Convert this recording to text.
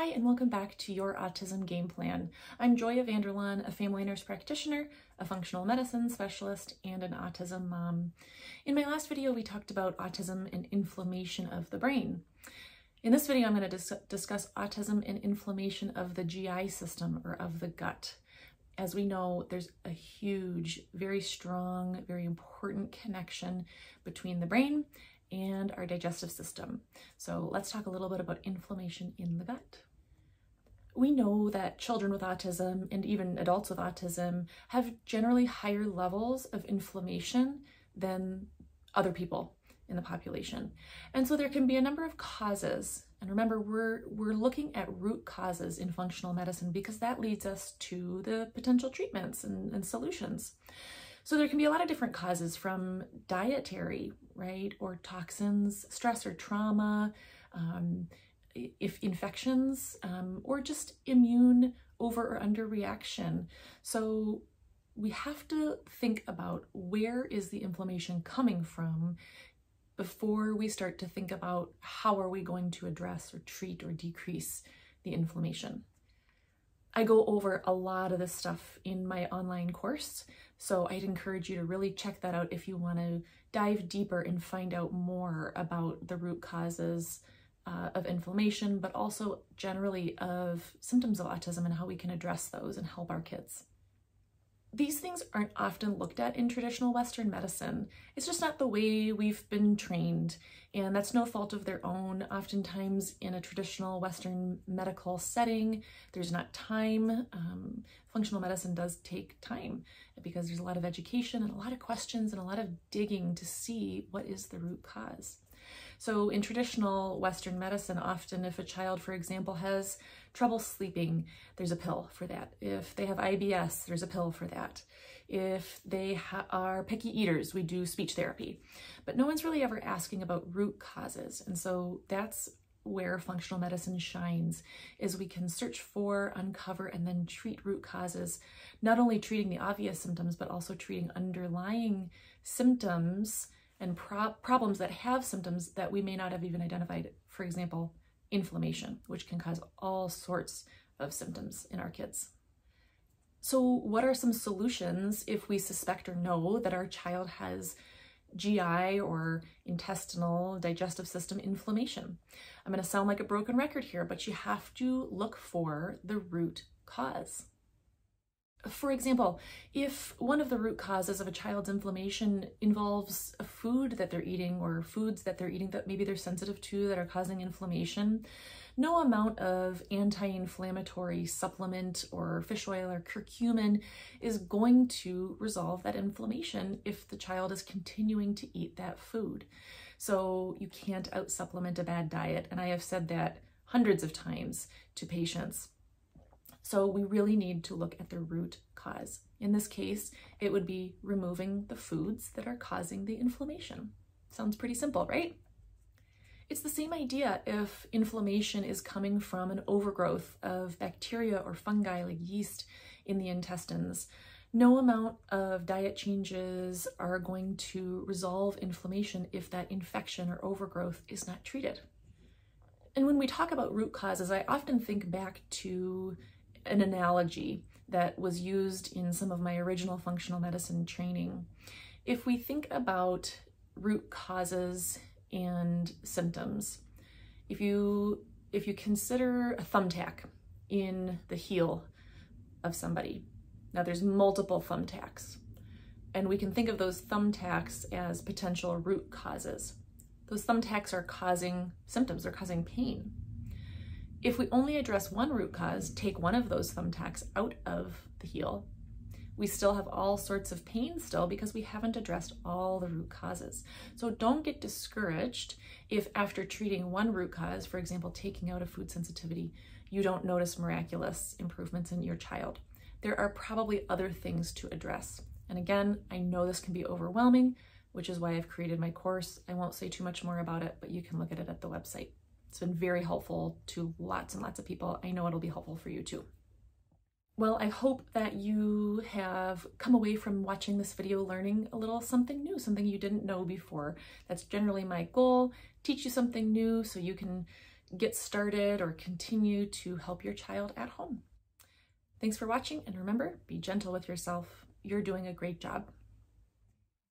Hi, and welcome back to Your Autism Game Plan. I'm Joya Vanderlaan, a family nurse practitioner, a functional medicine specialist, and an autism mom. In my last video, we talked about autism and inflammation of the brain. In this video, I'm going to discuss autism and inflammation of the GI system, or of the gut. As we know, there's a huge, very strong, very important connection between the brain and our digestive system. So let's talk a little bit about inflammation in the gut. We know that children with autism and even adults with autism have generally higher levels of inflammation than other people in the population. And so there can be a number of causes. And remember, we're looking at root causes in functional medicine because that leads us to the potential treatments and solutions. So there can be a lot of different causes, from dietary, right, or toxins, stress or trauma, if infections, or just immune over or under reaction. So we have to think about where is the inflammation coming from before we start to think about how are we going to address or treat or decrease the inflammation. I go over a lot of this stuff in my online course, so I'd encourage you to really check that out if you want to dive deeper and find out more about the root causes of inflammation, but also generally of symptoms of autism and how we can address those and help our kids. These things aren't often looked at in traditional Western medicine. It's just not the way we've been trained, and that's no fault of their own. Oftentimes in a traditional Western medical setting, there's not time. Functional medicine does take time because there's a lot of education and a lot of questions and a lot of digging to see what is the root cause. So in traditional Western medicine, often if a child, for example, has trouble sleeping, there's a pill for that. If they have IBS, there's a pill for that. If they are picky eaters, we do speech therapy. But no one's really ever asking about root causes. And so that's where functional medicine shines, is we can search for, uncover, and then treat root causes, not only treating the obvious symptoms, but also treating underlying symptoms and problems that have symptoms that we may not have even identified. For example, inflammation, which can cause all sorts of symptoms in our kids. So what are some solutions if we suspect or know that our child has GI or intestinal digestive system inflammation? I'm going to sound like a broken record here, but you have to look for the root cause. For example, if one of the root causes of a child's inflammation involves a food that they're eating or foods that they're eating that maybe they're sensitive to that are causing inflammation, no amount of anti-inflammatory supplement or fish oil or curcumin is going to resolve that inflammation if the child is continuing to eat that food. So you can't out-supplement a bad diet, and I have said that hundreds of times to patients. So we really need to look at the root cause. In this case, it would be removing the foods that are causing the inflammation. Sounds pretty simple, right? It's the same idea if inflammation is coming from an overgrowth of bacteria or fungi like yeast in the intestines. No amount of diet changes are going to resolve inflammation if that infection or overgrowth is not treated. And when we talk about root causes, I often think back to an analogy that was used in some of my original functional medicine training. If we think about root causes and symptoms, if you consider a thumbtack in the heel of somebody, now there's multiple thumbtacks, and we can think of those thumbtacks as potential root causes. Those thumbtacks are causing symptoms, they're causing pain. If we only address one root cause, take one of those thumbtacks out of the heel, we still have all sorts of pain still because we haven't addressed all the root causes. So don't get discouraged if after treating one root cause, for example, taking out a food sensitivity, you don't notice miraculous improvements in your child. There are probably other things to address. And again, I know this can be overwhelming, which is why I've created my course. I won't say too much more about it, but you can look at it at the website. It's been very helpful to lots and lots of people. I know it'll be helpful for you too. Well, I hope that you have come away from watching this video learning a little something new, something you didn't know before. That's generally my goal, teach you something new so you can get started or continue to help your child at home. Thanks for watching, and remember, be gentle with yourself. You're doing a great job.